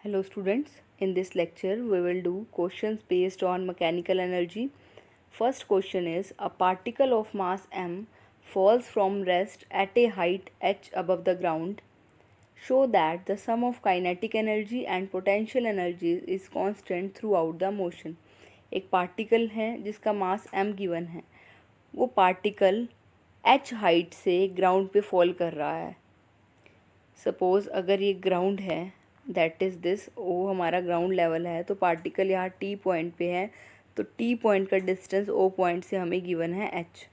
Hello students, in this lecture we will do questions based on mechanical energy. First question is, a particle of mass m falls from rest at a height h above the ground. Show that the sum of kinetic energy and potential energy is constant throughout the motion. एक particle है जिसका मास m given है, वो particle h height से ground पे fall कर रहा है. सपोज़ अगर ये ग्राउंड है, दैट इज़ दिस, ओ हमारा ग्राउंड लेवल है, तो पार्टिकल यहाँ टी पॉइंट पे है, तो टी पॉइंट का डिस्टेंस ओ पॉइंट से हमें गिवन है एच.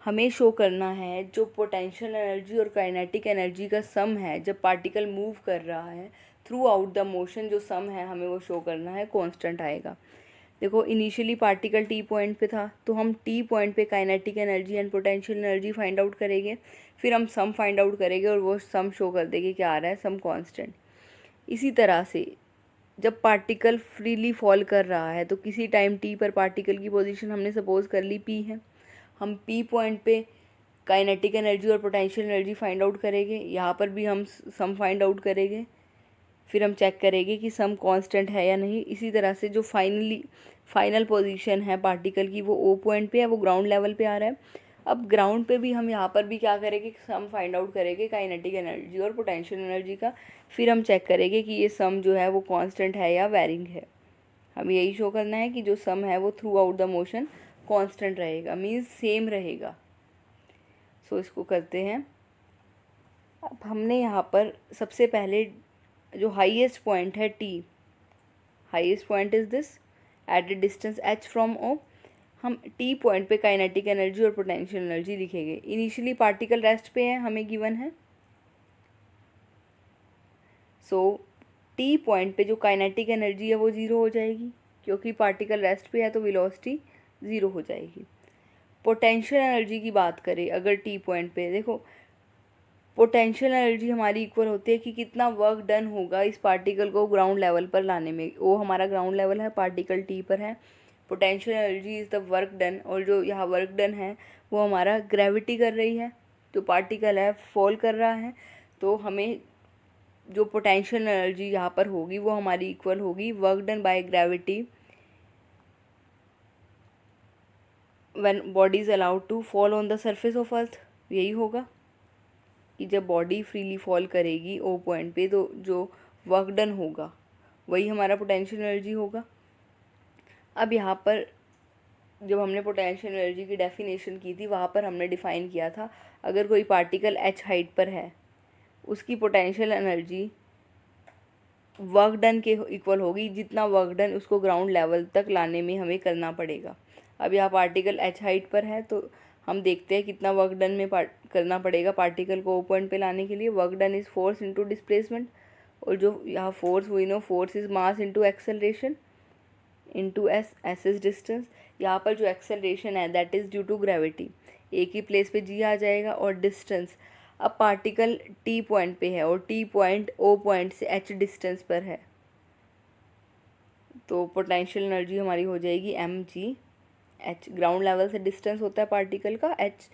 हमें शो करना है जो पोटेंशियल एनर्जी और काइनेटिक एनर्जी का सम है जब पार्टिकल मूव कर रहा है थ्रू आउट द मोशन, जो सम है हमें वो शो करना है, कांस्टेंट आएगा. देखो इनिशियली पार्टिकल टी पॉइंट पे था, तो हम टी पॉइंट पे kinetic energy and potential energy find out करेंगे, फिर हम सम फाइंड आउट करेंगे और वो सम शो कर देंगे क्या आ रहा है, सम कांस्टेंट. इसी तरह से जब पार्टिकल फ्रीली फॉल कर रहा है तो किसी टाइम टी पर पार्टिकल की पोजीशन हमने सपोज कर ली पी है, हम पी पॉइंट पे काइनेटिक एनर्जी और पोटेंशियल एनर्जी फाइंड आउट करेंगे, यहाँ पर भी हम सम फाइंड आउट करेंगे, फिर हम चेक करेंगे कि सम कांस्टेंट है या नहीं. इसी तरह से जो फाइनल पोजीशन है पार्टिकल की वो ओ पॉइंट पे है, वो ग्राउंड लेवल पे आ रहा है. अब ग्राउंड पे भी हम यहाँ पर भी क्या करेंगे, सम फाइंड आउट करेंगे काइनेटिक एनर्जी और पोटेंशियल एनर्जी का, फिर हम चेक करेंगे कि ये सम जो है वो कांस्टेंट है या वेरिंग है. हमें यही शो करना है कि जो सम है वो through out the motion constant रहेगा, मीन्स सेम रहेगा. सो इसको करते हैं. अब हमने यहाँ पर सबसे पहले जो हाईएस्ट पॉइंट है T, highest point is this eight a distance h from o, हम टी पॉइंट पे काइनेटिक एनर्जी और पोटेंशियल एनर्जी लिखेंगे. इनिशियली पार्टिकल रेस्ट पे है, हमें गिवन है, सो टी पॉइंट पे जो काइनेटिक एनर्जी है वो ज़ीरो हो जाएगी, क्योंकि पार्टिकल रेस्ट पे है तो वेलोसिटी ज़ीरो हो जाएगी. पोटेंशियल एनर्जी की बात करें अगर टी पॉइंट पे, देखो पोटेंशियल एनर्जी हमारी इक्वल होती है कि कितना वर्क डन होगा इस पार्टिकल को ग्राउंड लेवल पर लाने में. वो हमारा ग्राउंड लेवल है, पार्टिकल टी पर है, potential energy is the work done, और जो यहाँ वर्क डन है वो हमारा ग्रेविटी कर रही है, जो पार्टिकल है फॉल कर रहा है, तो हमें जो पोटेंशियल एनर्जी यहाँ पर होगी वो हमारी इक्वल होगी work done by gravity when body is allowed to fall on the surface of earth. यही होगा कि जब बॉडी फ्रीली फॉल करेगी ओ पॉइंट पे तो जो वर्क डन होगा वही हमारा पोटेंशियल एनर्जी होगा. अब यहाँ पर जब हमने पोटेंशियल एनर्जी की डेफिनेशन की थी वहाँ पर हमने डिफ़ाइन किया था, अगर कोई पार्टिकल h हाइट पर है उसकी पोटेंशियल एनर्जी वर्क डन के इक्वल होगी, जितना वर्क डन उसको ग्राउंड लेवल तक लाने में हमें करना पड़ेगा. अब यहाँ पार्टिकल h हाइट पर है तो हम देखते हैं कितना वर्क डन में करना पड़ेगा पार्टिकल को ओ पॉइंट पे लाने के लिए. Work done is force into displacement, और जो यहाँ फोर्स हुई no, force is mass into acceleration into S is distance. यहाँ पर जो एक्सेलरेशन है that is due to gravity, एक ही प्लेस पे जी आ जाएगा, और डिस्टेंस, अब पार्टिकल टी पॉइंट पे है और टी पॉइंट ओ पॉइंट से एच डिस्टेंस पर है, तो पोटेंशियल एनर्जी हमारी हो जाएगी M G H. Ground level से डिस्टेंस होता है पार्टिकल का एच,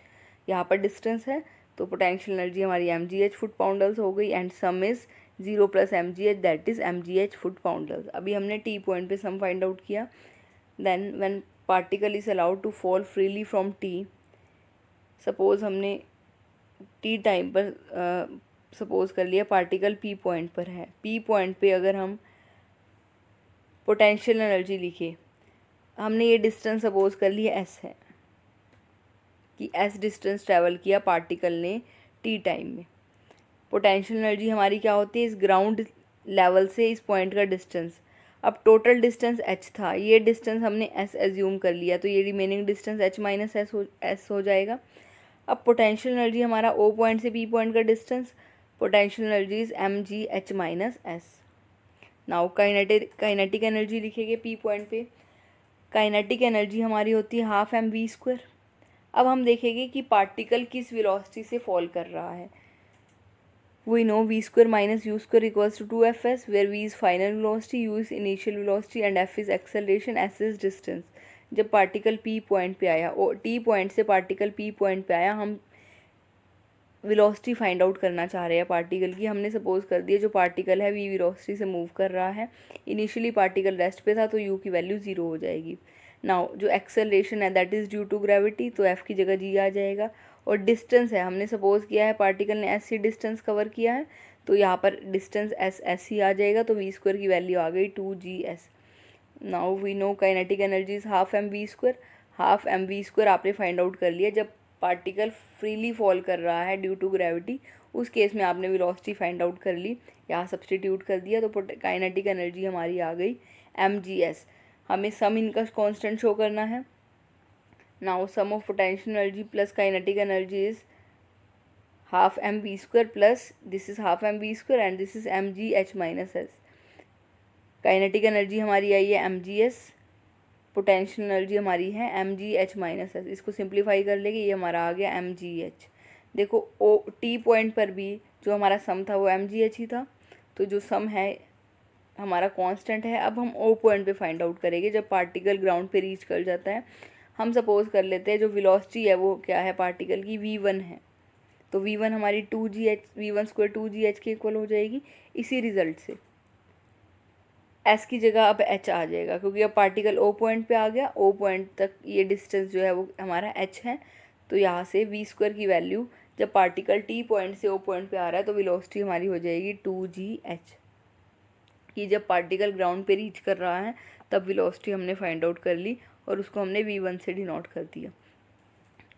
यहाँ पर डिस्टेंस है, तो पोटेंशियल एनर्जी हमारी M G H foot poundals हो गई, and sum is 0 plus M G H, that is M G H foot poundals. अभी हमने टी पॉइंट पे सम फाइंड आउट किया. Then when particle is allowed to fall freely from T, suppose हमने T time पर suppose कर लिया particle P point पर है, पी पॉइंट पे अगर हम पोटेंशियल एनर्जी लिखे, हमने ये डिस्टेंस सपोज़ कर लिया एस है कि एस डिस्टेंस ट्रैवल किया पार्टिकल ने टी टाइम में. पोटेंशियल एनर्जी हमारी क्या होती है, इस ग्राउंड लेवल से इस पॉइंट का डिस्टेंस. अब टोटल डिस्टेंस h था, ये डिस्टेंस हमने s एज्यूम कर लिया, तो ये remaining distance h minus S हो जाएगा. अब पोटेंशियल एनर्जी हमारा ओ पॉइंट से पी पॉइंट का distance, potential energy is M G H minus S. Now kinetic energy लिखेंगे पी पॉइंट पे. काइनेटिक एनर्जी हमारी होती है हाफ एम वी स्क्वायर. अब हम देखेंगे कि पार्टिकल किस वेलोसिटी से फॉल कर रहा है. We know v square minus u square equals to 2fs, where v is final velocity, u is initial velocity and f is acceleration, s is distance. जब पार्टिकल p पॉइंट पे आया और t point से particle p point पे आया, हम velocity find out करना चाह रहे हैं पार्टिकल की। हमने सपोज कर दिया जो पार्टिकल है v वेलोसिटी से मूव कर रहा है, इनिशियली पार्टिकल रेस्ट पे था तो u की वैल्यू 0 हो जाएगी। नाउ जो एक्सेलरेशन है that is due to gravity, तो f की जगह g आ जाएगा। और डिस्टेंस है, हमने सपोज किया है पार्टिकल ने s डिस्टेंस कवर किया है, तो यहाँ पर डिस्टेंस s ही आ जाएगा, तो v स्क्वायर की वैल्यू आ गई 2gs। Now we know kinetic energy is half M V square. Half M V square आपने फाइंड आउट कर लिया जब पार्टिकल फ्रीली फॉल कर रहा है ड्यू टू ग्रेविटी, उस केस में आपने वेलोसिटी फाइंड आउट कर ली, यहाँ सब्सटीट्यूट कर दिया, तो काइनेटिक एनर्जी हमारी आ गई mgs। हमें सम इनका कांस्टेंट शो करना है। Now sum of potential energy plus kinetic energy is half M V square plus this is half M V square and this is mgh minus S. Kinetic energy हमारी आई है mgs, potential energy हमारी है mgh minus S. इसको simplify कर लेंगे, ये हमारा आ गया mgh। देखो ओ टी पॉइंट पर भी जो हमारा सम था वो mgh ही था, तो जो सम है हमारा कांस्टेंट है। अब हम ओ पॉइंट पे फाइंड आउट करेंगे जब पार्टिकल ग्राउंड पे रीच कर जाता है। हम सपोज कर लेते हैं जो वेलोसिटी है वो क्या है पार्टिकल की, v1 है, तो v1 हमारी 2gh, v1 स्क्वायर 2gh के इक्वल हो जाएगी। इसी रिजल्ट से s की जगह अब h आ जाएगा, क्योंकि अब पार्टिकल o पॉइंट पे आ गया, o पॉइंट तक ये डिस्टेंस जो है वो हमारा h है, तो यहाँ से v स्क्वायर की वैल्यू जब पार्टिकल t पॉइंट से o पॉइंट पे आ रहा है तो वेलोसिटी हमारी हो जाएगी 2gh। कि जब पार्टिकल ग्राउंड पे रीच कर रहा है तब वेलोसिटी हमने फाइंड आउट कर ली और उसको हमने v1 से डिनोट कर दिया।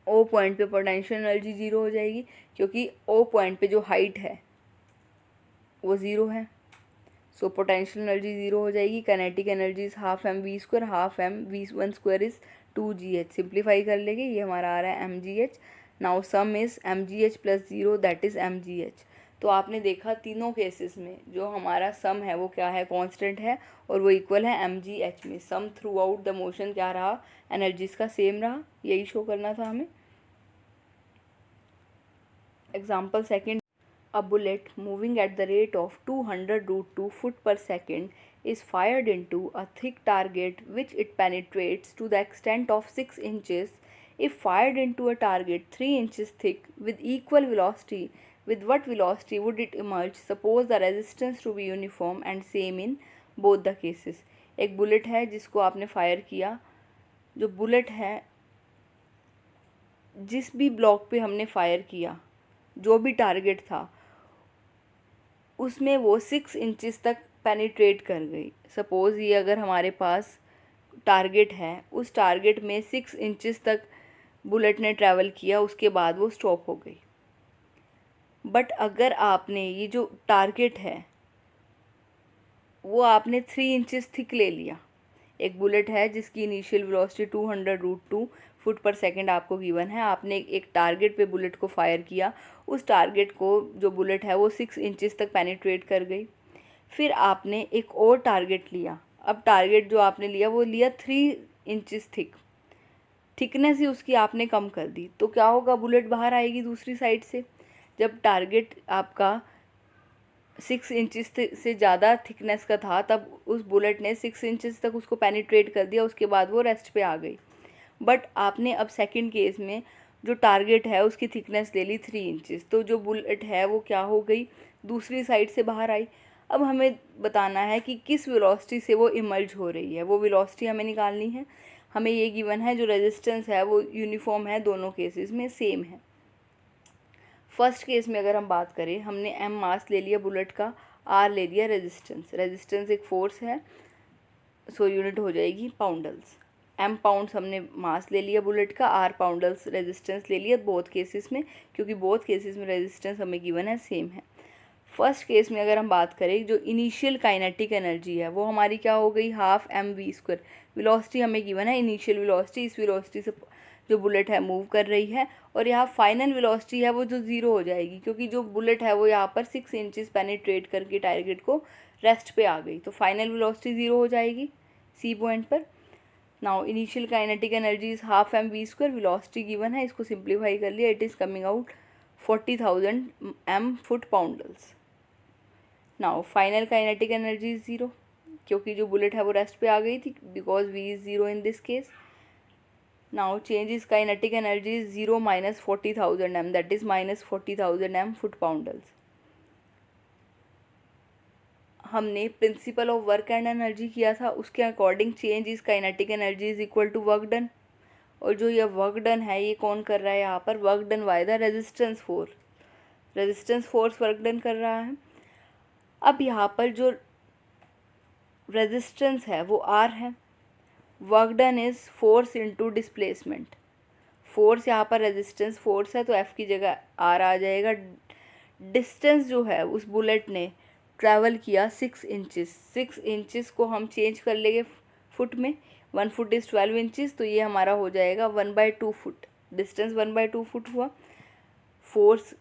o पॉइंट पे पोटेंशियल एनर्जी 0 हो जाएगी, क्योंकि o पॉइंट पे जो हाइट है वो 0 है, सो पोटेंशियल एनर्जी 0 हो जाएगी। Kinetic energy is half M V square, half M v1 square is 2gh। Simplify कर लेंगे, ये हमारा आ रहा है mgh। Now sum is mgh plus 0 that is mgh। तो आपने देखा तीनों केसेस में जो हमारा सम है वो क्या है, कांस्टेंट है और वो इक्वल है mgh में। सम थ्रू आउट द मोशन क्या रहा, एनर्जीज का सेम रहा, यही शो करना था हमें। Example second, a bullet moving at the rate of 200√2 foot per second is fired into a thick target which it penetrates to the extent of 6 inches. If fired into a target 3 inches thick with equal velocity, with what velocity would it emerge? Suppose the resistance to be uniform and same in both the cases. एक bullet है जिसको आपने fire किया, जो bullet है जिस भी block पे हमने फायर किया, जो भी टारगेट था उसमें वो 6 इंचेस तक पेनिट्रेट कर गई। सपोज़ ये अगर हमारे पास टारगेट है, उस टारगेट में 6 इंचेस तक बुलेट ने ट्रैवल किया, उसके बाद वो स्टॉप हो गई। बट अगर आपने ये जो टारगेट है वो आपने 3 इंचेस थिक ले लिया, एक बुलेट है जिसकी initial velocity 200√2 foot per second आपको गिवन है, आपने एक टारगेट पे बुलेट को फायर किया, उस टारगेट को जो बुलेट है वो 6 इंचेस तक पेनिट्रेट कर गई। फिर आपने एक और टारगेट लिया, अब टारगेट जो आपने लिया वो लिया 3 इंचेस थिक, थिकनेस ही उसकी आपने कम कर दी, तो क्या होगा, बुलेट बाहर आएगी दूसरी साइड से। जब टारगेट आपका 6 इंचेस से ज़्यादा थिकनेस का था तब उस बुलेट ने 6 इंचेस तक उसको पेनिट्रेट कर दिया, उसके बाद वो रेस्ट पे आ गई। बट आपने अब सेकंड केस में जो टारगेट है उसकी थिकनेस ले ली 3 इंचेस, तो जो बुलेट है वो क्या हो गई, दूसरी साइड से बाहर आई। अब हमें बताना है कि किस वेलोसिटी से वो इमर्ज हो रही है, वो वेलोसिटी हमें निकालनी है। हमें ये गिवन है जो रेजिस्टेंस है वो यूनिफॉर्म है, दोनों केसेस में सेम है। फर्स्ट केस में अगर हम बात करें, हमने m मास ले लिया बुलेट का, r ले लिया रेजिस्टेंस, रेजिस्टेंस एक फोर्स है, सो यूनिट हो जाएगी पाउंडल्स। m पाउंड्स हमने मास ले लिया बुलेट का, r पाउंडल्स रेजिस्टेंस ले लिया बोथ केसेस में, क्योंकि बोथ केसेस में रेजिस्टेंस हमें गिवन है सेम है। फर्स्ट केस में अगर हम बात करें, जो इनिशियल काइनेटिक एनर्जी है वो हमारी क्या हो गई, half M V square. Velocity हमें गिवन है इनिशियल वेलोसिटी, इस वेलोसिटी से जो बुलेट है मूव कर रही है, और यहाँ फाइनल वेलोसिटी है वो जो 0 हो जाएगी, क्योंकि जो बुलेट है वो यहाँ पर 6 इंचेस पेनिट्रेट करके टारगेट को रेस्ट पे आ गई, तो फाइनल वेलोसिटी 0 हो जाएगी सी पॉइंट पर। Now initial kinetic energy is half M V square, velocity given है, इसको सिंप्लीफाई कर लिया, it is coming out 40,000 m foot poundals. Now final kinetic energy is 0, क्योंकि जो बुलेट है वो रेस्ट पे आ गई थी, because v is 0 in this case. Now change is kinetic energy is 0 minus 40,000 m, that is minus 40,000 m foot pounders. हमने principle of work and energy किया था, उसके according change is kinetic energy is equal to work done, और जो ये work done है ये कौन कर रहा है यहाँ पर, work done by the resistance force, resistance force work done कर रहा है। अब यहाँ पर जो रेजिस्टेंस है वो आर है, work done is force into displacement, force यहाँ पर रेजिस्टेंस फोर्स है तो एफ की जगह आर आ जाएगा। डिस्टेंस जो है उस बुलेट ने ट्रैवल किया 6 इंचेस, 6 इंचेस को हम चेंज कर लेंगे फुट में, 1 फुट इज़ 12 इंचेस, तो ये हमारा हो जाएगा 1/2 फुट, डिस्टेंस 1/2 फुट हुआ। Force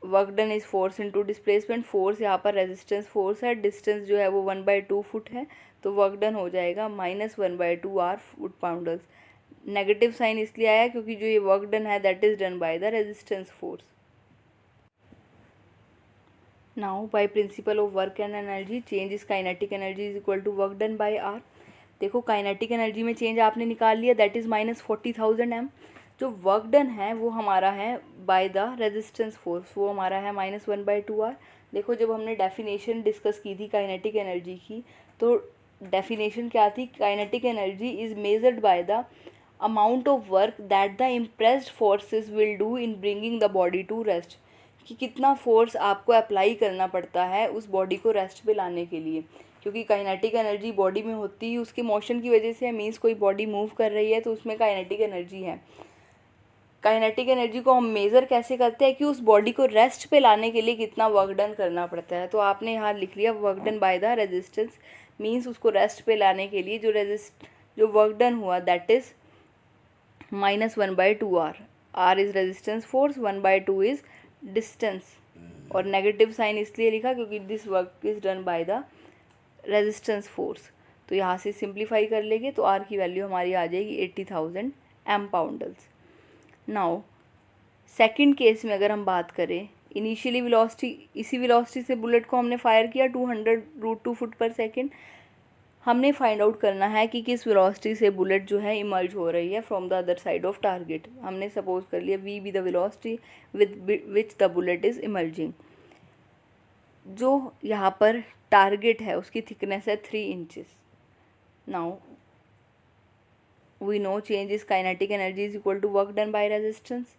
work done is force into displacement, force यहाँ पर रेजिस्टेंस फोर्स है, डिस्टेंस जो है वो 1/2 फुट है, तो वर्क डन हो जाएगा -1/2 R foot pounders. Negative sign इसलिए आया क्योंकि जो ये वर्क डन है that is done by the resistance force. Now by principle of work and energy change is kinetic energy is equal to work done by R. देखो kinetic energy में change आपने निकाल लिया, दैट इज -40,000 m। जो work done है वो हमारा है बाय द रेजिस्टेंस फोर्स, वो हमारा है -1/2 आर। देखो जब हमने डेफिनेशन डिस्कस की थी काइनेटिक एनर्जी की, तो डेफिनेशन क्या थी, kinetic energy is measured by the amount of work that the impressed forces will do in bringing the body to rest, कि कितना फोर्स आपको अप्लाई करना पड़ता है उस बॉडी को रेस्ट पे लाने के लिए, क्योंकि काइनेटिक एनर्जी बॉडी में होती है उसके मोशन की वजह से, मीन्स कोई बॉडी मूव कर रही है तो उसमें काइनेटिक एनर्जी है। काइनेटिक एनर्जी को हम मेज़र कैसे करते हैं कि उस बॉडी को रेस्ट पे लाने के लिए कितना वर्क डन करना पड़ता है, तो आपने यहाँ लिख लिया work done by the resistance, means उसको रेस्ट पे लाने के लिए जो वर्क डन हुआ that is -1/2 R, R is resistance force, 1/2 is distance, और नेगेटिव साइन इसलिए लिखा क्योंकि this work is done by the resistance force. तो यहाँ से सिंप्लीफाई कर लेंगे तो आर की वैल्यू हमारी आ जाएगी 80,000 m पाउंडल्स। नाउ सेकंड केस में अगर हम बात करें, इनिशियली वेलोसिटी, इसी वेलोसिटी से बुलेट को हमने फायर किया 200√2 फुट पर सेकेंड। हमने फाइंड आउट करना है कि किस वेलोसिटी से बुलेट जो है इमर्ज हो रही है from the other side of target. हमने सपोज कर लिया v be the velocity with which the bullet is emerging. जो यहाँ पर टारगेट है उसकी थिकनेस है 3 inches. Now we know change is kinetic energy is equal to work done by resistance.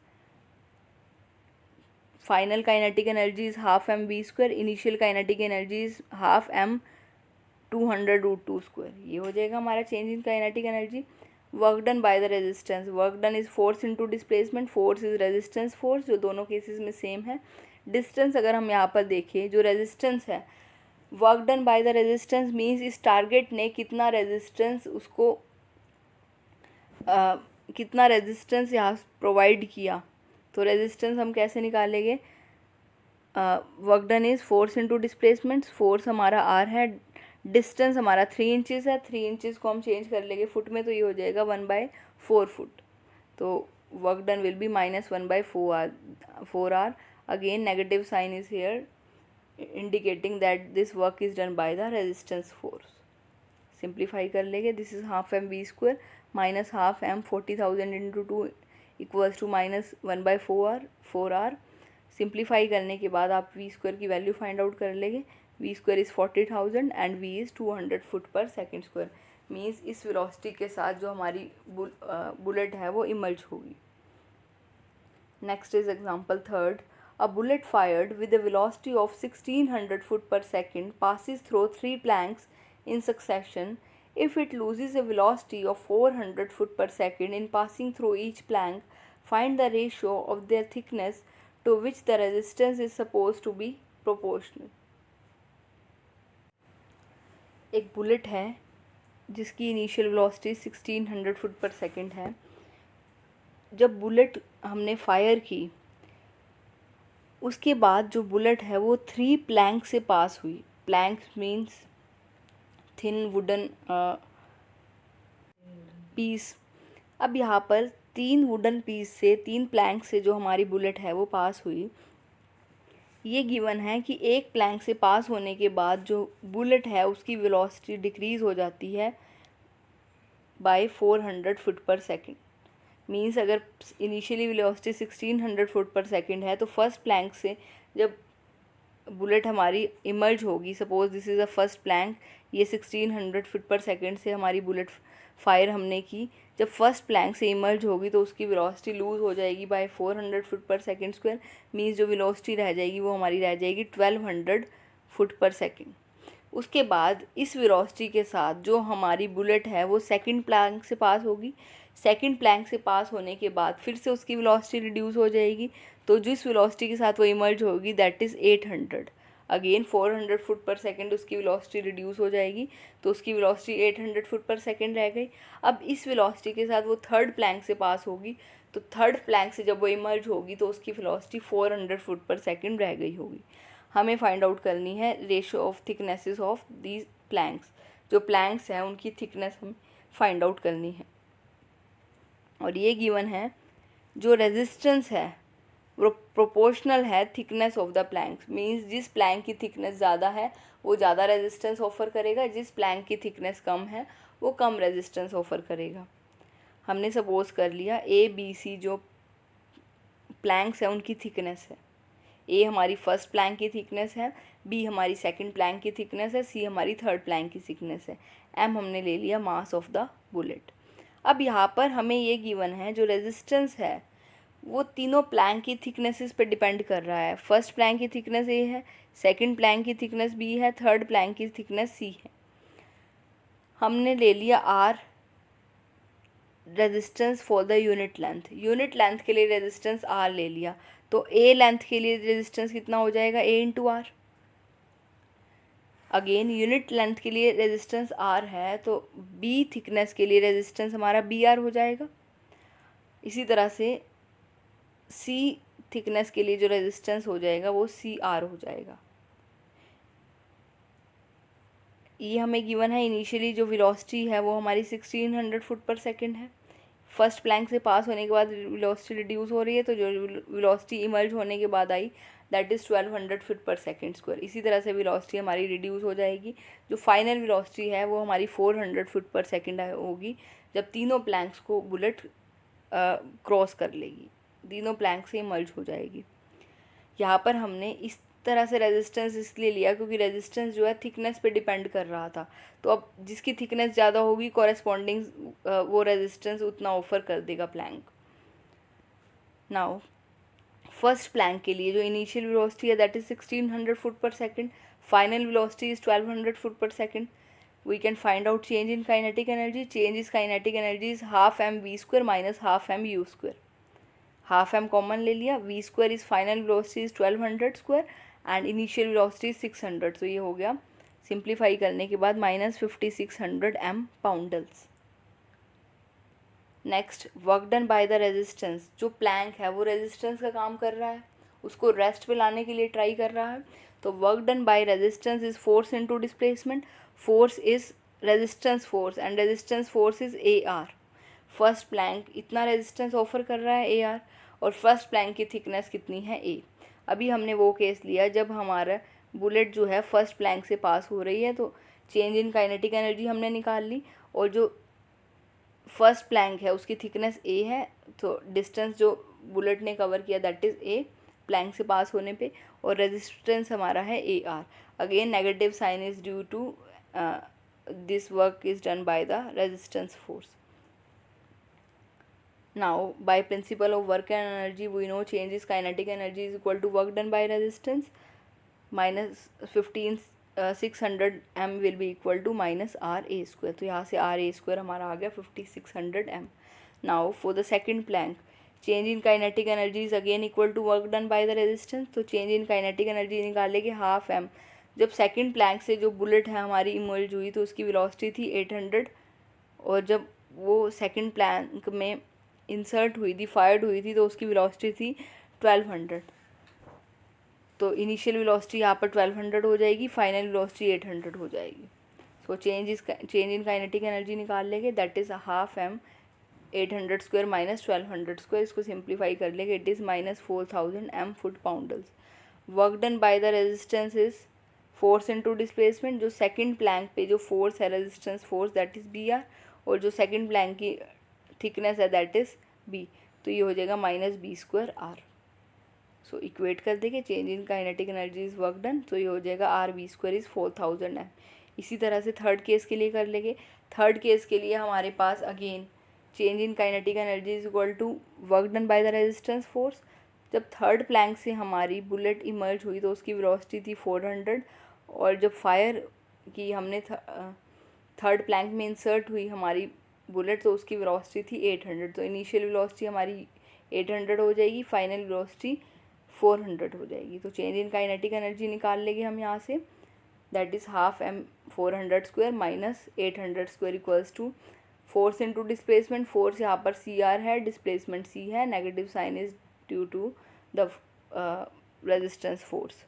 Final kinetic energy is half m v square, initial kinetic energy is half m 200√2 square। ये हो जाएगा हमारा change in kinetic energy। work done by the resistance, work done is force into displacement, force is resistance force, जो दोनों cases में same है। Distance अगर हम यहाँ पर देखें, जो रेजिस्टेंस है work done by the resistance means इस टारगेट ने कितना रेजिस्टेंस उसको कितना रेजिस्टेंस यहाँ प्रोवाइड किया, तो रेजिस्टेंस हम कैसे निकालेंगे, work done is force into displacement, force हमारा आर है, डिस्टेंस हमारा 3 इंचेस है, 3 इंचेस को हम चेंज कर लेंगे फुट में तो ये हो जाएगा 1/4 फुट, तो work done will be -1/4 R. Again negative sign is here indicating that this work is done by the resistance force. Simplify कर लेंगे, this is half m v square minus half m 40,000 into 2 equals to -1/4 R. Simplify करने के बाद आप v square की value find out कर लेंगे, v square is 40,000 and v is 200 foot पर सेकेंड स्क्वायर, मीन्स इस वेलोसिटी के साथ जो हमारी बुलेट है वो इमर्ज होगी। Next is example third, a bullet fired with a velocity of 1600 foot per second passes through 3 planks in succession. If it loses a velocity of 400 foot per second in passing through each plank, find the ratio of their thickness to which the resistance is supposed to be proportional. एक bullet है जिसकी initial velocity 1600 foot पर second है। जब bullet हमने fire की उसके बाद जो बुलेट है वो 3 प्लैंक से पास हुई। Plank means thin wooden piece. अब यहाँ पर 3 वुडन पीस से 3 प्लैंक से जो हमारी बुलेट है वो पास हुई। ये गिवन है कि एक प्लैंक से पास होने के बाद जो बुलेट है उसकी वेलोसिटी डिक्रीज़ हो जाती है बाय 400 फुट पर सेकेंड। मीन्स अगर initially velocity 1600 foot per second है तो फर्स्ट प्लैंक से जब बुलेट हमारी इमर्ज होगी, suppose this is a first plank, ये 1600 फुट पर सेकंड से हमारी बुलेट फायर हमने की, जब फर्स्ट प्लैंक से इमर्ज होगी तो उसकी वेलोसिटी लूज़ हो जाएगी bye 400 foot per second square. Means जो वेलोसिटी रह जाएगी वो हमारी रह जाएगी 1200 फुट पर सेकंड। उसके बाद इस वेलोसिटी के साथ जो हमारी बुलेट है वो सेकंड प्लैंक से पास होगी। सेकंड प्लैंक से पास होने के बाद फिर से उसकी वेलोसिटी रिड्यूस हो जाएगी, तो जिस वेलोसिटी के साथ वो इमर्ज होगी that is 800। Again 400 foot per second उसकी वेलोसिटी रिड्यूस हो जाएगी, तो उसकी वेलोसिटी 800 फुट पर सेकंड रह गई। अब इस वेलोसिटी के साथ वो थर्ड प्लैंक से पास होगी, तो थर्ड प्लैंक से जब वो इमर्ज होगी तो उसकी वेलोसिटी 400 फुट पर सेकंड रह गई होगी। हमें फाइंड आउट करनी है ratio of thicknesses of these planks. जो प्लैंक्स हैं उनकी थिकनेस हमें फाइंड आउट करनी है, और ये गिवन है जो रेजिस्टेंस है वो प्रोपोर्शनल है thickness of the planks. Means जिस प्लैंक की थिकनेस ज़्यादा है वो ज़्यादा रेजिस्टेंस ऑफर करेगा, जिस प्लैंक की थिकनेस कम है वो कम रेजिस्टेंस ऑफर करेगा। हमने सपोज कर लिया ए बी सी जो प्लैंक्स है उनकी थिकनेस है। ए हमारी फर्स्ट प्लैंक की थिकनेस है, बी हमारी सेकंड प्लैंक की थिकनेस है, सी हमारी थर्ड प्लैंक की थिकनेस है, एम हमने ले लिया मास ऑफ द बुलेट। अब यहाँ पर हमें ये गिवन है जो रेजिस्टेंस है वो तीनों प्लैंक की थिकनेसेस पे डिपेंड कर रहा है। फर्स्ट प्लैंक की थिकनेस ए है, सेकंड प्लैंक की थिकनेस बी है, थर्ड प्लैंक की थिकनेस सी है। हमने ले लिया R resistance for the unit length. Unit length के लिए रेजिस्टेंस आर ले लिया, तो ए लेंथ के लिए रेजिस्टेंस कितना हो जाएगा, A into R. Again unit length के लिए रेजिस्टेंस आर है तो बी थिकनेस के लिए रेजिस्टेंस हमारा बी आर हो जाएगा। इसी तरह से सी थिकनेस के लिए जो रेजिस्टेंस हो जाएगा वो सी आर हो जाएगा। ये हमें गिवन है इनिशियली जो वेलोसिटी है वो हमारी 1600 फुट पर सेकंड है। फर्स्ट प्लैंक से पास होने के बाद वेलोसिटी रिड्यूस हो रही है, तो जो वेलोसिटी इमर्ज होने के बाद आई that is 1200 foot per second square. इसी तरह से वेलोसिटी हमारी रिड्यूस हो जाएगी, जो फाइनल वेलोसिटी है वो हमारी 400 फुट पर सेकंड होगी जब तीनों प्लैंक्स को बुलेट क्रॉस कर लेगी, तीनों प्लैंक से इमर्ज हो जाएगी। यहाँ पर हमने इस तरह से रेजिस्टेंस इसलिए लिया क्योंकि रेजिस्टेंस जो है थिकनेस पे डिपेंड कर रहा था, तो अब जिसकी थिकनेस ज़्यादा होगी कॉरेस्पॉन्डिंग वो रेजिस्टेंस उतना ऑफर कर देगा प्लैंक। नाउ फर्स्ट प्लैंक के लिए जो इनिशियल वेलोसिटी है that is 1600 foot per second, final velocity is 1200 foot per second. We can find out change in kinetic energy. Change is kinetic energy is half M V square minus half M U square. Half M common ले लिया, V square is final velocity is 1200 square and initial velocity is 600, तो ये हो गया simplify करने के बाद minus 5600 M poundals. Next work done by the resistance. जो प्लैंक है वो रेजिस्टेंस का काम कर रहा है, उसको रेस्ट पे लाने के लिए ट्राई कर रहा है, तो work done by resistance is force into displacement. Force is resistance force and resistance force is A R. First plank इतना रेजिस्टेंस ऑफर कर रहा है ए आर, और फर्स्ट प्लैंक की थिकनेस कितनी है ए। अभी हमने वो केस लिया जब हमारा बुलेट जो है फर्स्ट प्लैंक से पास हो रही है, तो चेंज इन काइनेटिक एनर्जी हमने निकाल ली, और जो फर्स्ट प्लैंक है उसकी थिकनेस ए है, तो डिस्टेंस जो बुलेट ने कवर किया दैट इज़ ए प्लैंक से पास होने पे, और रेजिस्टेंस हमारा है A R. Again negative sign is due to this work is done by the resistance force. Now, by principle of work and energy, we know change is kinetic energy is equal to work done by resistance minus 600 m will be equal to minus r a square. तो यहाँ से r a square हमारा आ गया 5600 m. Now, for the second plank, change in kinetic energy is again equal to work done by the resistance. तो change in kinetic energy निकालेंगे half m। जब second Planck से जो बुलेट है हमारी emerge हुई तो उसकी वेलोसिटी थी 800, और जब वो सेकेंड प्लैंक में इंसर्ट हुई थी, फायर्ड हुई थी, तो उसकी वेलोसिटी थी 1200। तो इनिशियल वेलोसिटी यहाँ पर 1200 हो जाएगी, फाइनल वेलोसिटी 800 हो जाएगी। So change in kinetic energy निकाल लेंगे that is half M 800 square minus 1200 square. इसको सिंप्लीफाई कर लेंगे, it is minus 4000 M foot poundals. Work done by the resistance is force into displacement. जो सेकंड प्लैंक पे जो फोर्स है resistance force that is B R, और जो second plank की थिकनेस है दैट इज़ बी, तो ये हो जाएगा -b²r। सो इक्वेट कर देंगे, change in kinetic energy is work done, तो ये हो जाएगा r(v²) इज 4000 m। इसी तरह से थर्ड केस के लिए कर लेंगे। थर्ड केस के लिए हमारे पास again change in kinetic energy is equal to work done by the resistance force. जब थर्ड प्लैंक से हमारी बुलेट इमर्ज हुई तो उसकी वेलोसिटी थी 400, और जब फायर की हमने थर्ड प्लैंक में इंसर्ट हुई हमारी बुलेट तो उसकी वेलोसिटी थी 800। तो इनिशियल वेलोसिटी हमारी 800 हो जाएगी, फाइनल वेलोसिटी 400 हो जाएगी। तो चेंज इन काइनेटिक एनर्जी निकाल लेंगे हम यहाँ से, that is half m 400² minus 800² equals to force into displacement. Force यहाँ पर cr है, डिस्प्लेसमेंट c है, negative sign is due to the resistance force.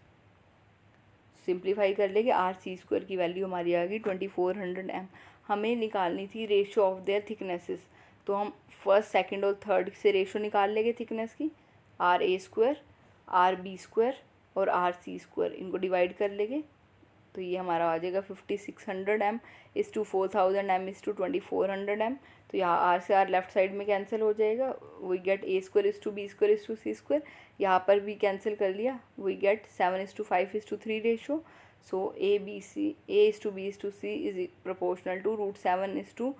Simplify कर लेंगे, r(c²) की वैल्यू हमारी आ गई 2400 m। हमें निकालनी थी रेशियो ऑफ देयर थिकनेसेस, तो हम फर्स्ट सेकंड और थर्ड से रेशियो निकाल लेंगे थिकनेस की, r(a²), r(b²) और r(c²), इनको डिवाइड कर लेंगे तो ये हमारा आ जाएगा 5600 m इस टू 4000 m इस टू 2400 m। तो यहाँ r से r लेफ्ट साइड में कैंसिल हो जाएगा, वी गेट a² इस टू b² इस टू c²। यहाँ पर भी कैंसिल कर लिया, we get 7:5:3 ratio. So a is to b is to c is proportional to √7 is to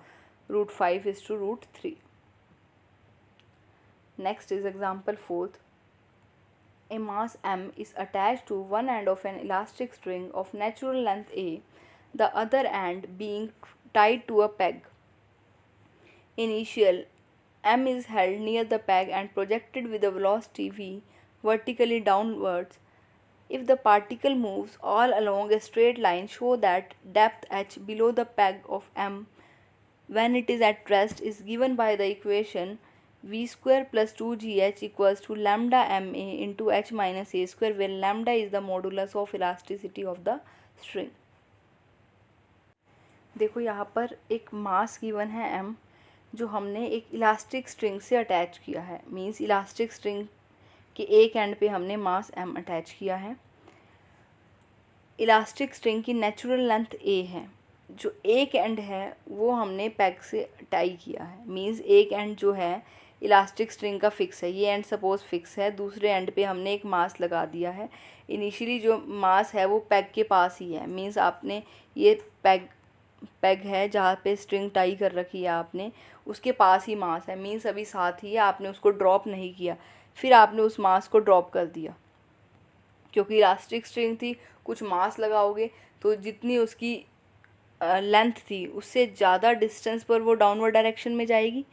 √5 is to √3। Next is example 4th. A mass m is attached to one end of an elastic string of natural length a, the other end being tied to a peg. Initial m is held near the peg and projected with a velocity v vertically downwards. If the particle moves all along a straight line, show that depth h below the peg of m when it is at rest is given by the equation v² plus 2gh equals to lambda ma into h minus a², where lambda is the modulus of elasticity of the string. देखो यहाँ पर एक mass given है m जो हमने एक elastic string से attach किया है, मीन्स इलास्टिक स्ट्रिंग के एक एंड पे हमने मास m अटैच किया है। इलास्टिक स्ट्रिंग की नेचुरल लेंथ a है, जो एक एंड है वो हमने पैग से टाई किया है, मीन्स एक एंड जो है इलास्टिक स्ट्रिंग का फिक्स है, ये एंड सपोज फिक्स है, दूसरे एंड पे हमने एक मास लगा दिया है। इनिशियली जो मास है वो पैग के पास ही है, मीन्स आपने ये पैग है जहाँ पे स्ट्रिंग टाई कर रखी है आपने, उसके पास ही मास है, मीन्स अभी साथ ही है, आपने उसको ड्रॉप नहीं किया, फिर आपने उस मास को ड्रॉप कर दिया। क्योंकि इलास्टिक स्ट्रिंग थी, कुछ मास लगाओगे तो जितनी उसकी लेंथ थी उससे ज़्यादा डिस्टेंस पर वो डाउनवर्ड डायरेक्शन में जाएगी।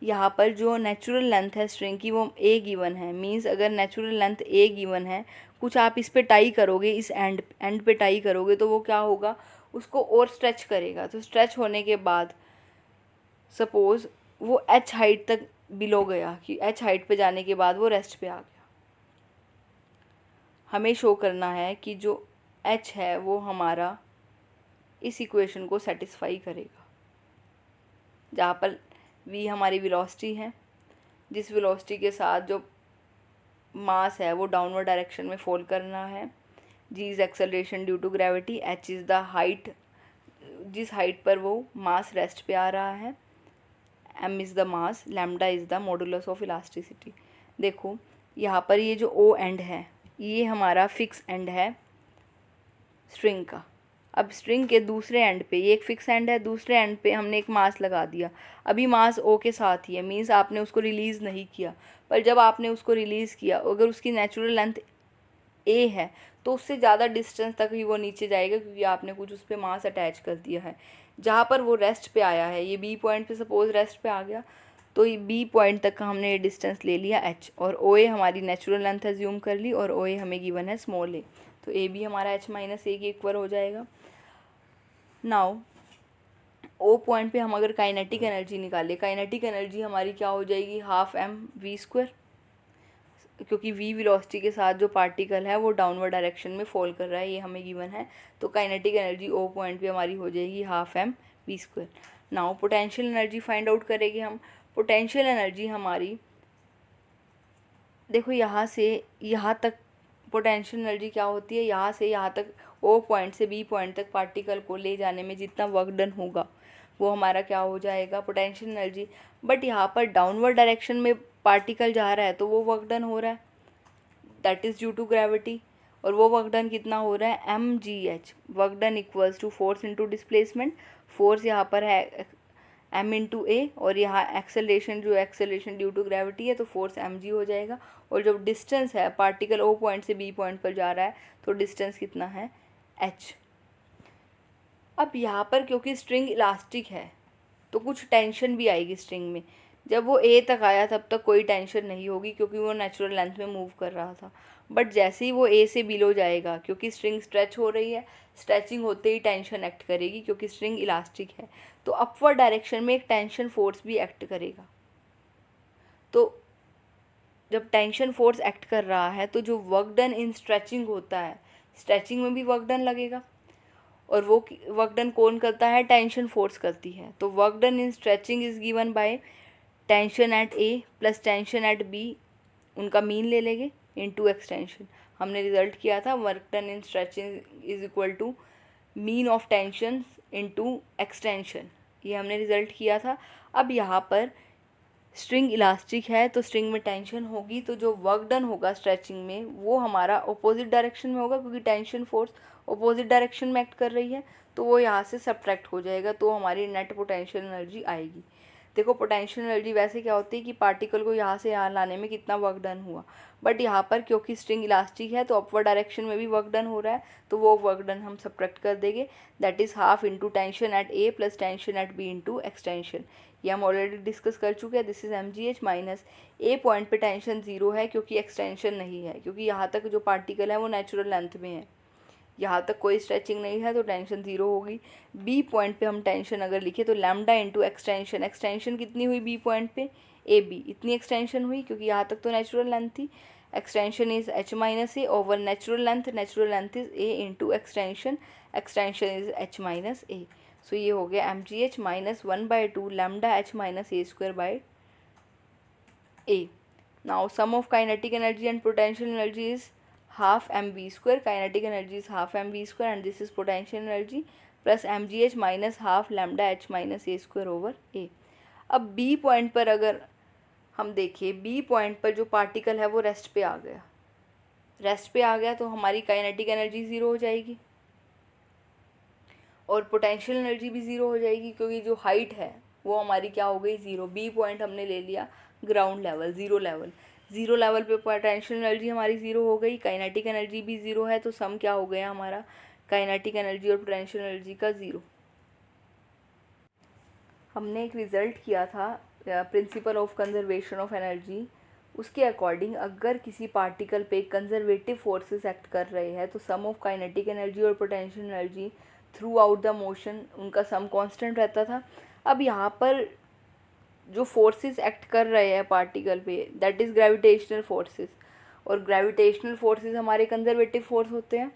यहाँ पर जो नेचुरल लेंथ है स्ट्रिंग की वो a गिवन है, मींस अगर नेचुरल लेंथ a गिवन है, कुछ आप इस पे टाई करोगे, इस एंड पे टाई करोगे तो वो क्या होगा, उसको और स्ट्रेच करेगा। तो स्ट्रेच होने के बाद सपोज़ वो h हाइट तक बिलो गया, कि h हाइट पे जाने के बाद वो रेस्ट पे आ गया। हमें शो करना है कि जो h है वो हमारा इस इक्वेशन को सेटिस्फाई करेगा, जहाँ पर v हमारी वेलोसिटी है, जिस वेलोसिटी के साथ जो मास है वो डाउनवर्ड डायरेक्शन में फॉल करना है, g is acceleration due to gravity, h is the height जिस हाइट पर वो मास रेस्ट पे आ रहा है, m is the mass, lambda is the modulus of elasticity. देखो यहाँ पर ये जो o एंड है ये हमारा फिक्स एंड है स्ट्रिंग का। अब स्ट्रिंग के दूसरे एंड पे ये एक फिक्स एंड है, दूसरे एंड पे हमने एक मास लगा दिया, अभी मास ओ के साथ ही है, मीन्स आपने उसको रिलीज़ नहीं किया, पर जब आपने उसको रिलीज़ किया अगर उसकी नेचुरल लेंथ ए है तो उससे ज़्यादा डिस्टेंस तक ही वो नीचे जाएगा, क्योंकि आपने कुछ उस पर मास अटैच कर दिया है। जहाँ पर वो रेस्ट पे आया है, ये बी पॉइंट पे सपोज रेस्ट पे आ गया, तो ये बी पॉइंट तक का हमने ये डिस्टेंस ले लिया h, और ओ ए हमारी नेचुरल लेंथ एज्यूम कर ली, और ओ ए हमें गिवन है स्मॉल ए, तो ए भी हमारा h माइनस ए के इक्वल हो जाएगा। नाउ ओ पॉइंट पे हम अगर काइनेटिक एनर्जी निकालें, काइनेटिक एनर्जी हमारी क्या हो जाएगी, हाफ m v², क्योंकि v वेलोसिटी के साथ जो पार्टिकल है वो डाउनवर्ड डायरेक्शन में फॉल कर रहा है, ये हमें गिवन है, तो काइनेटिक एनर्जी ओ पॉइंट पे हमारी हो जाएगी half m v²। Now potential energy find out करेंगे हम। पोटेंशियल एनर्जी हमारी देखो यहाँ से यहाँ तक पोटेंशियल एनर्जी क्या होती है, यहाँ से यहाँ तक ओ पॉइंट से बी पॉइंट तक पार्टिकल को ले जाने में जितना वर्क डन होगा, वो हमारा क्या हो जाएगा, पोटेंशियल एनर्जी। बट यहाँ पर डाउनवर्ड डायरेक्शन में पार्टिकल जा रहा है तो वो वर्क डन हो रहा है, that is due to gravity. और वो वर्क डन कितना हो रहा है, mgh, work done equals to force into displacement. Force यहाँ पर है m इंटू ए, और यहाँ एक्सेलरेशन जो एक्सेलरेशन ड्यू टू ग्रेविटी है तो फोर्स mg हो जाएगा। और जब डिस्टेंस है, पार्टिकल ओ पॉइंट से बी पॉइंट पर जा रहा है तो डिस्टेंस कितना है, h। अब यहाँ पर क्योंकि स्ट्रिंग इलास्टिक है तो कुछ टेंशन भी आएगी स्ट्रिंग में। जब वो ए तक आया तब तक कोई टेंशन नहीं होगी क्योंकि वो नेचुरल लेंथ में मूव कर रहा था। बट जैसे ही वो ए से बिलो जाएगा, क्योंकि स्ट्रिंग स्ट्रेच हो रही है, स्ट्रेचिंग होते ही टेंशन एक्ट करेगी क्योंकि स्ट्रिंग इलास्टिक है, तो अपवर्ड डायरेक्शन में एक टेंशन फोर्स भी एक्ट करेगा। तो जब टेंशन फोर्स एक्ट कर रहा है तो जो वर्क डन इन स्ट्रेचिंग होता है, स्ट्रेचिंग में भी वर्क डन लगेगा। और वो वर्क डन कौन करता है, टेंशन फोर्स करती है। तो work done in stretching is given by tension at A plus tension at B, उनका मीन ले लेंगे, इनटू एक्सटेंशन। हमने रिजल्ट किया था work done in stretching is equal to mean of tension into extension, ये हमने रिजल्ट किया था। अब यहाँ पर स्ट्रिंग इलास्टिक है तो स्ट्रिंग में टेंशन होगी, तो जो वर्क डन होगा स्ट्रेचिंग में वो हमारा अपोजिट डायरेक्शन में होगा क्योंकि टेंशन फोर्स अपोजिट डायरेक्शन में एक्ट कर रही है, तो वो यहाँ से सब्ट्रैक्ट हो जाएगा, तो हमारी नेट पोटेंशियल एनर्जी आएगी। देखो पोटेंशियल एनर्जी वैसे क्या होती है कि पार्टिकल को यहाँ से यहाँ लाने में कितना वर्क डन हुआ, बट यहाँ पर क्योंकि स्ट्रिंग इलास्टिक है तो अपवर्ड डायरेक्शन में भी वर्क डन हो रहा है, तो वो वर्क डन हम सब्ट्रैक्ट कर देंगे, that is half into tension at A plus tension at B into extension. ये हम ऑलरेडी डिस्कस कर चुके हैं। This is mgh minus A point पे टेंशन ज़ीरो है क्योंकि एक्सटेंशन नहीं है, क्योंकि यहाँ तक जो पार्टिकल है वो नेचुरल लेंथ में है, यहाँ तक कोई स्ट्रेचिंग नहीं है तो टेंशन ज़ीरो होगी। बी पॉइंट पे हम टेंशन अगर लिखे तो लैम्डा इंटू एक्सटेंशन, एक्सटेंशन कितनी हुई बी पॉइंट पे, ए बी, इतनी एक्सटेंशन हुई क्योंकि यहाँ तक तो नेचुरल लेंथ थी। Extension is h minus A over natural length is a into extension, extension is h minus A. So ये हो गया mgh minus 1/2 lambda h minus A square by A. Now sum of kinetic energy and potential energy is half mv square, kinetic energy is half mv square and this is potential energy plus mgh minus half lambda h minus a square over a। अब b point पर अगर हम देखें, b point पर जो particle है वो rest पे आ गया, रेस्ट पे आ गया तो हमारी काइनेटिक एनर्जी ज़ीरो हो जाएगी और पोटेंशियल एनर्जी भी ज़ीरो हो जाएगी क्योंकि जो हाइट है वो हमारी क्या हो गई, ज़ीरो। बी पॉइंट हमने ले लिया ग्राउंड लेवल, ज़ीरो लेवल पे पोटेंशियल एनर्जी हमारी ज़ीरो हो गई, काइनेटिक एनर्जी भी ज़ीरो है, तो सम क्या हो गया हमारा, काइनेटिक एनर्जी और पोटेंशियल एनर्जी का ज़ीरो। हमने एक रिज़ल्ट किया था principle of conservation of energy, उसके अकॉर्डिंग अगर किसी पार्टिकल पे कंजर्वेटिव फोर्सेस एक्ट कर रहे हैं तो सम ऑफ काइनेटिक एनर्जी और potential energy through out the motion उनका सम कांस्टेंट रहता था। अब यहाँ पर जो फोर्सेस एक्ट कर रहे हैं पार्टिकल पे, दैट इज़ ग्रेविटेशनल फोर्सेस, और ग्रेविटेशनल फोर्सेस हमारे कंजर्वेटिव फोर्स होते हैं।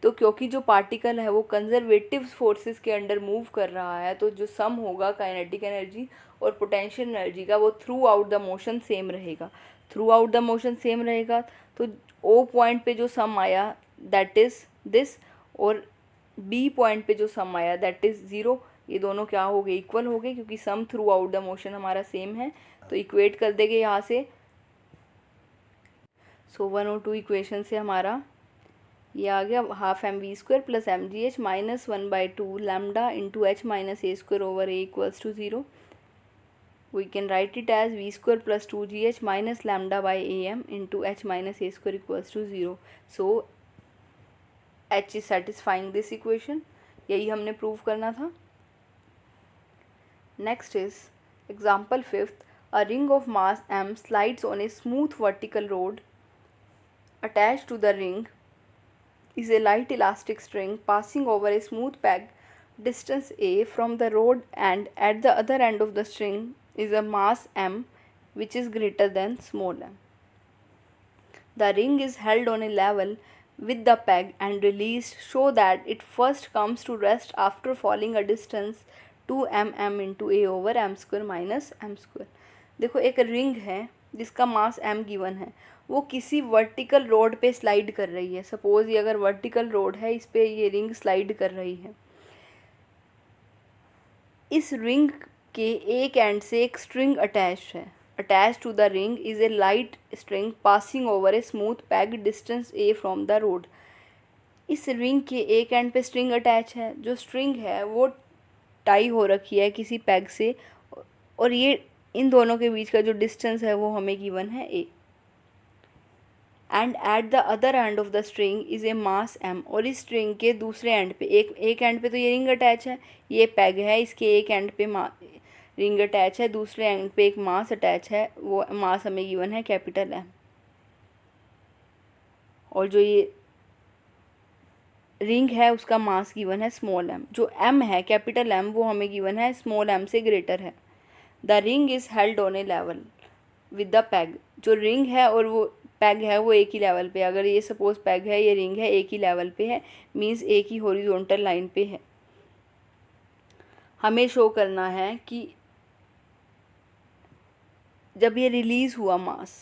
तो क्योंकि जो पार्टिकल है वो कंजर्वेटिव फोर्सेस के अंडर मूव कर रहा है तो जो सम होगा काइनेटिक एनर्जी और पोटेंशियल एनर्जी का वो through out the motion same रहेगा, तो ओ पॉइंट पे जो सम आया दैट इज़ दिस, और बी पॉइंट पे जो सम आया दैट इज़ ज़ीरो। ये दोनों क्या हो गए, इक्वल हो गए क्योंकि सम थ्रू आउट द मोशन हमारा सेम है, तो इक्वेट कर देंगे यहाँ से। सो 1 और 2 इक्वेशन से हमारा ये आ गया half M V square plus M G H minus 1/2 lambda into H minus A square over A equals to 0। We can write it as V square plus 2gh minus lambda by A M into H minus A square equals to 0। So H is satisfying this equation, यही हमने prove करना था। Next is example 5th. A ring of mass m slides on a smooth vertical road. Attached to the ring is a light elastic string passing over a smooth peg distance a from the road, and at the other end of the string is a mass m which is greater than small m. The ring is held on a level with the peg and released so that it first comes to rest after falling a distance 2mm into A over M square minus M square. देखो एक ring है जिसका मास m given है, वो किसी vertical road पे slide कर रही है। सपोज ये अगर वर्टिकल रोड है, इस पे ये रिंग स्लाइड कर रही है। इस रिंग के एक एंड से एक स्ट्रिंग अटैच है। Attach to the ring is a light string passing over a smooth peg distance A from the rod. इस रिंग के एक एंड पे स्ट्रिंग अटैच है, जो स्ट्रिंग है वो टाई हो रखी है किसी पैग से, और ये इन दोनों के बीच का जो डिस्टेंस है वो हमें गिवन है A. And at the other end of the string is A mass M, और इस स्ट्रिंग के दूसरे एंड पे एक एंड पे तो ये रिंग अटैच है, ये पैग है, इसके एक एंड पे रिंग अटैच है, दूसरे एंड पे एक मास अटैच है, वो मास हमें गिवन है कैपिटल एम। और जो ये रिंग है उसका मास गिवन है स्मॉल एम। जो एम है कैपिटल एम वो हमें गिवन है स्मॉल एम से ग्रेटर है। The ring is held on A level with the peg. जो रिंग है और वो पैग है वो एक ही लेवल पे, अगर ये सपोज पैग है, ये रिंग है, एक ही लेवल पे है, मीन्स एक ही हॉरिजॉन्टल लाइन पे है। हमें शो करना है कि जब ये रिलीज़ हुआ मास,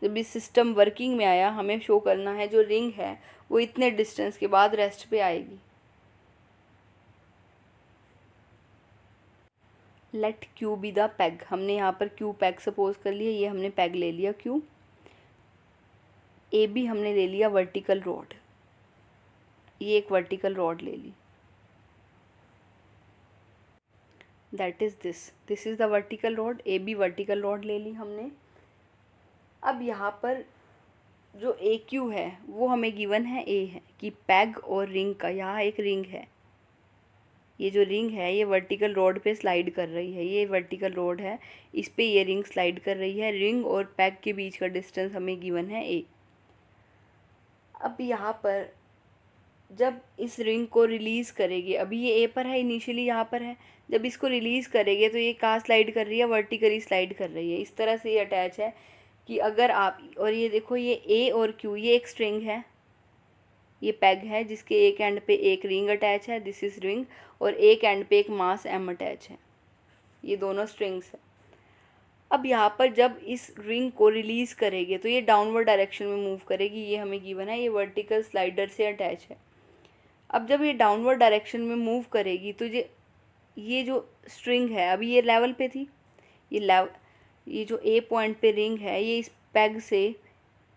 जब इस सिस्टम वर्किंग में आया, हमें शो करना है जो रिंग है वो इतने डिस्टेंस के बाद रेस्ट पे आएगी। Let Q be the peg. हमने यहाँ पर क्यू पैग सपोज कर लिया, ये हमने पैग ले लिया क्यू। ए बी हमने ले लिया वर्टिकल रॉड, ये एक वर्टिकल रॉड ले ली, that is this is the vertical rod. A B vertical rod ले ली हमने। अब यहाँ पर जो ए क्यू है वो हमें गिवन है ए है कि पैग और रिंग का, यहाँ एक रिंग है, ये जो रिंग है ये वर्टिकल रॉड पे स्लाइड कर रही है, ये वर्टिकल रॉड है, इस पे ये रिंग स्लाइड कर रही है। रिंग और पैग के बीच का डिस्टेंस हमें गिवन है ए। अब यहाँ पर जब इस रिंग को रिलीज़ करेगी, अभी ये ए पर है, इनिशियली यहाँ पर है, जब इसको रिलीज़ करेंगे तो ये कहाँ स्लाइड कर रही है, वर्टिकली स्लाइड कर रही है। इस तरह से ये अटैच है कि अगर आप, और ये देखो ये ए और क्यू, ये एक स्ट्रिंग है, ये पैग है जिसके एक एंड पे एक रिंग अटैच है, दिस इज रिंग, और एक एंड पे एक मास एम अटैच है, ये दोनों स्ट्रिंग्स है। अब यहाँ पर जब इस रिंग को रिलीज़ करेंगे तो ये डाउनवर्ड डायरेक्शन में मूव करेगी, ये हमें गिवन है, ये वर्टिकल स्लाइडर से अटैच है। अब जब ये डाउनवर्ड डायरेक्शन में मूव करेगी तो ये जो स्ट्रिंग है, अभी ये लेवल पे थी, ये जो ए पॉइंट पे रिंग है ये इस पैग से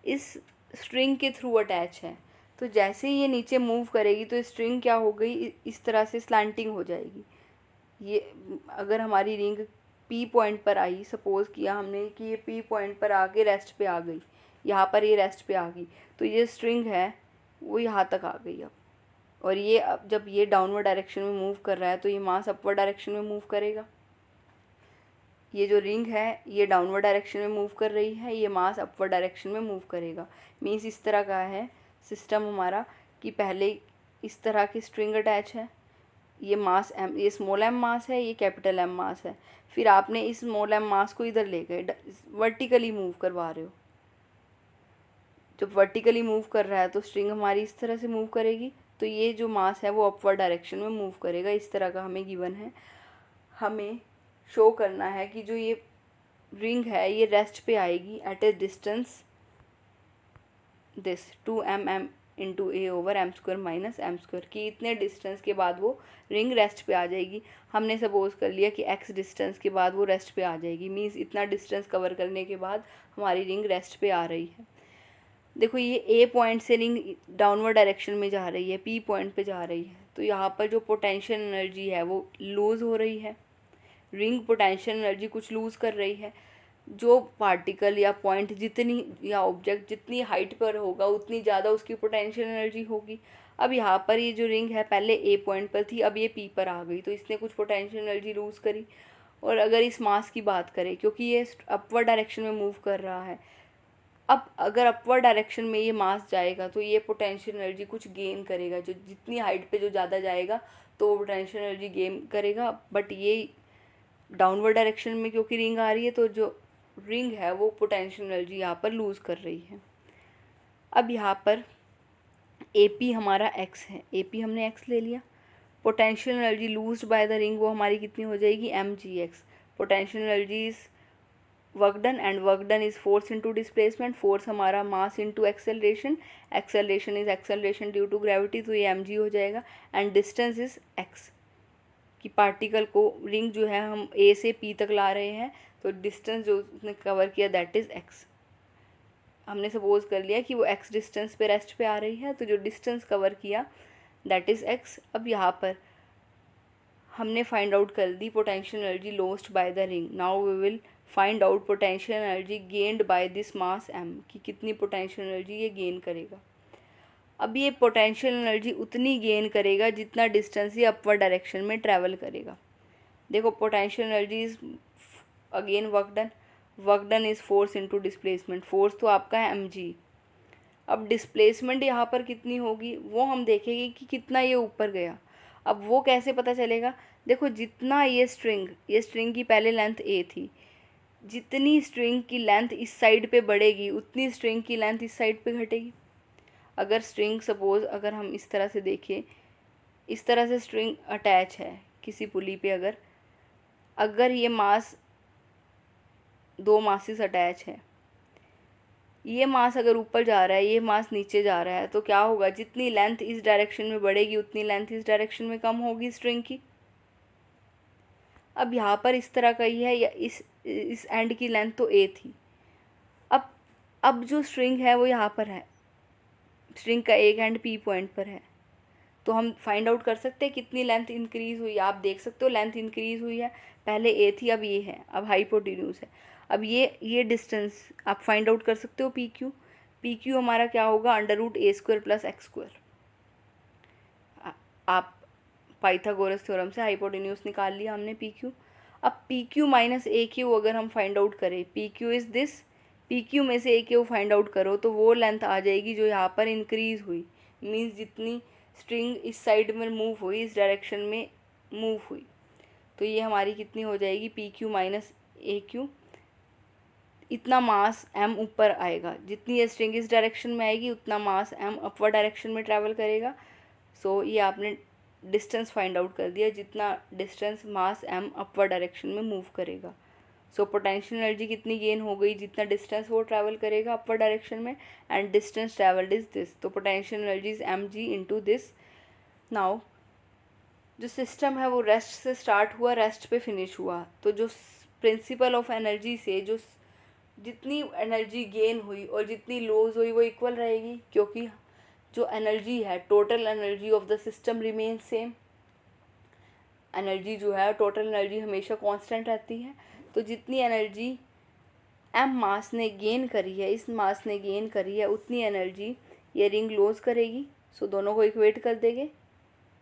इस स्ट्रिंग के थ्रू अटैच है। तो जैसे ही ये नीचे मूव करेगी तो स्ट्रिंग क्या हो गई, इस तरह से स्लैंटिंग हो जाएगी। ये अगर हमारी रिंग पी पॉइंट पर आई, सपोज़ किया हमने कि ये पी पॉइंट पर आके रेस्ट पे आ गई, यहाँ पर ये रेस्ट पे आ गई, तो ये स्ट्रिंग है वो यहाँ तक आ गई अब। और ये अब जब ये डाउनवर्ड डायरेक्शन में मूव कर रहा है तो ये मास अपवर्ड डायरेक्शन में मूव करेगा। ये जो रिंग है ये डाउनवर्ड डायरेक्शन में मूव कर रही है, ये मास अपवर्ड डायरेक्शन में मूव करेगा। मीन्स इस तरह का है सिस्टम हमारा कि पहले इस तरह की स्ट्रिंग अटैच है, ये मास एम, ये स्मॉल एम मास है, ये कैपिटल एम मास है। फिर आपने इस स्मॉल एम मास को इधर ले गए, वर्टिकली मूव करवा रहे हो। जब वर्टिकली मूव कर रहा है तो स्ट्रिंग हमारी इस तरह से मूव करेगी, तो ये जो मास है वो अपवर्ड डायरेक्शन में मूव करेगा। इस तरह का हमें गिवन है। हमें शो करना है कि जो ये रिंग है ये रेस्ट पे आएगी at a distance this 2mm into A over M square minus M square, कि इतने डिस्टेंस के बाद वो रिंग रेस्ट पे आ जाएगी। हमने सपोज कर लिया कि x डिस्टेंस के बाद वो रेस्ट पे आ जाएगी, मीन्स इतना डिस्टेंस कवर करने के बाद हमारी रिंग रेस्ट पे आ रही है। देखो ये ए पॉइंट से रिंग डाउनवर्ड डायरेक्शन में जा रही है, पी पॉइंट पे जा रही है, तो यहाँ पर जो पोटेंशियल एनर्जी है वो लूज़ हो रही है। रिंग पोटेंशियल एनर्जी कुछ लूज़ कर रही है। जो पार्टिकल या पॉइंट जितनी या ऑब्जेक्ट जितनी हाइट पर होगा उतनी ज़्यादा उसकी पोटेंशियल एनर्जी होगी। अब यहाँ पर ये जो रिंग है पहले ए पॉइंट पर थी, अब ये पी पर आ गई, तो इसने कुछ पोटेंशियल एनर्जी लूज़ करी। और अगर इस मास की बात करें, क्योंकि ये अपवर्ड डायरेक्शन में मूव कर रहा है, अब अगर अपवर्ड डायरेक्शन में ये मास जाएगा तो ये पोटेंशियल एनर्जी कुछ गेन करेगा। जो जितनी हाइट पे जो ज़्यादा जाएगा तो वो पोटेंशियल एनर्जी गेन करेगा। बट ये डाउनवर्ड डायरेक्शन में क्योंकि रिंग आ रही है तो जो रिंग है वो पोटेंशियल एनर्जी यहाँ पर लूज़ कर रही है। अब यहाँ पर ए पी हमारा x है, ए पी हमने x ले लिया। Potential energy loosed by the ring वो हमारी कितनी हो जाएगी, mgx। Potential energy is work done and work done is force into displacement. Force हमारा mass into acceleration, acceleration is acceleration due to gravity, तो ये mg हो जाएगा। एंड डिस्टेंस इज x, कि पार्टिकल को, रिंग जो है हम ए से पी तक ला रहे हैं, तो डिस्टेंस जो उसने कवर किया दैट इज़ एक्स। हमने सपोज कर लिया कि वो एक्स डिस्टेंस पे रेस्ट पे आ रही है, तो जो डिस्टेंस कवर किया दैट इज़ एक्स। अब यहाँ पर हमने फाइंड आउट कर दी potential energy lost by the ring. Now we will find out potential energy gained by this mass m, कि कितनी पोटेंशियल एनर्जी ये गेन करेगा। अब ये पोटेंशियल एनर्जी उतनी गेन करेगा जितना डिस्टेंस ये अपवर्ड डायरेक्शन में ट्रैवल करेगा। देखो potential energy is again work done is force into displacement. Force तो आपका है mg। अब डिस्प्लेसमेंट यहाँ पर कितनी होगी वो हम देखेंगे कि कितना ये ऊपर गया। अब वो कैसे पता चलेगा, देखो जितना ये स्ट्रिंग की पहले लेंथ a थी, जितनी स्ट्रिंग की लेंथ इस साइड पे बढ़ेगी उतनी स्ट्रिंग की लेंथ इस साइड पे घटेगी। अगर स्ट्रिंग सपोज अगर हम इस तरह से देखें, इस तरह से स्ट्रिंग अटैच है किसी पुली पे, अगर ये मास, दो मासेस अटैच है, ये मास अगर ऊपर जा रहा है, ये मास नीचे जा रहा है, तो क्या होगा, जितनी लेंथ इस डायरेक्शन में बढ़ेगी उतनी लेंथ इस डायरेक्शन में कम होगी स्ट्रिंग की। अब यहाँ पर इस तरह का ही है, या इस एंड की लेंथ तो a थी। अब जो स्ट्रिंग है वो यहाँ पर है, स्ट्रिंग का एक एंड p पॉइंट पर है, तो हम फाइंड आउट कर सकते हैं कितनी लेंथ इंक्रीज़ हुई। आप देख सकते हो लेंथ इंक्रीज़ हुई है, पहले a थी अब ये है, अब हाइपोटेन्यूज है। अब ये डिस्टेंस आप फाइंड आउट कर सकते हो पी क्यू हमारा क्या होगा, √a² + x²। आप पाइथागोरस थ्योरम से हाइपोटेन्यूज निकाल लिया हमने पी क्यू। अब पी क्यू माइनस ए क्यू अगर हम फाइंड आउट करें, P Q is this, P Q में से ए क्यू फाइंड आउट करो तो वो लेंथ आ जाएगी जो यहाँ पर इंक्रीज़ हुई। मीन्स जितनी स्ट्रिंग इस साइड में मूव हुई, इस डायरेक्शन में मूव हुई, तो ये हमारी कितनी हो जाएगी, पी क्यू माइनस ए क्यू। इतना मास m ऊपर आएगा, जितनी ये स्ट्रिंग इस डायरेक्शन में आएगी उतना मास m अपवर्ड डायरेक्शन में ट्रैवल करेगा। सो ये आपने डिस्टेंस फाइंड आउट कर दिया, जितना distance mass m upward direction में मूव करेगा। सो पोटेंशियल एनर्जी कितनी गेन हो गई, जितना डिस्टेंस वो ट्रैवल करेगा अपवर्ड डायरेक्शन में, and distance travelled is this, तो potential energy is mg into this. Now जो सिस्टम है वो रेस्ट से स्टार्ट हुआ, रेस्ट पे फिनिश हुआ, तो जो प्रिंसिपल ऑफ एनर्जी से जो जितनी एनर्जी गेन हुई और जितनी लॉस हुई वो इक्वल रहेगी, क्योंकि जो एनर्जी है, total energy of the system remain same. Energy जो है, टोटल एनर्जी हमेशा कांस्टेंट रहती है। तो जितनी एनर्जी m मास ने गेन करी है, इस मास ने गेन करी है, उतनी एनर्जी ये रिंग लॉस करेगी। सो दोनों को इक्वेट कर देंगे,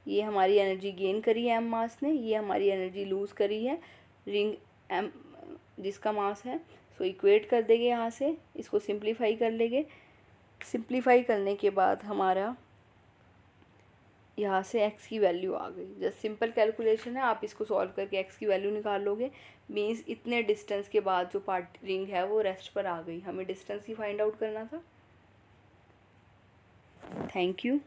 ये हमारी एनर्जी गेन करी है m मास ने, ये हमारी एनर्जी लूज़ करी है रिंग m जिसका मास है। सो इक्वेट कर देंगे, यहाँ से इसको सिंप्लीफाई कर लेंगे। सिंप्लीफाई करने के बाद हमारा यहाँ से x की वैल्यू आ गई। जस्ट सिंपल कैलकुलेशन है, आप इसको सॉल्व करके x की वैल्यू निकाल लोगे। मीन्स इतने डिस्टेंस के बाद जो पार्ट रिंग है वो रेस्ट पर आ गई। हमें डिस्टेंस ही फाइंड आउट करना था। Thank you.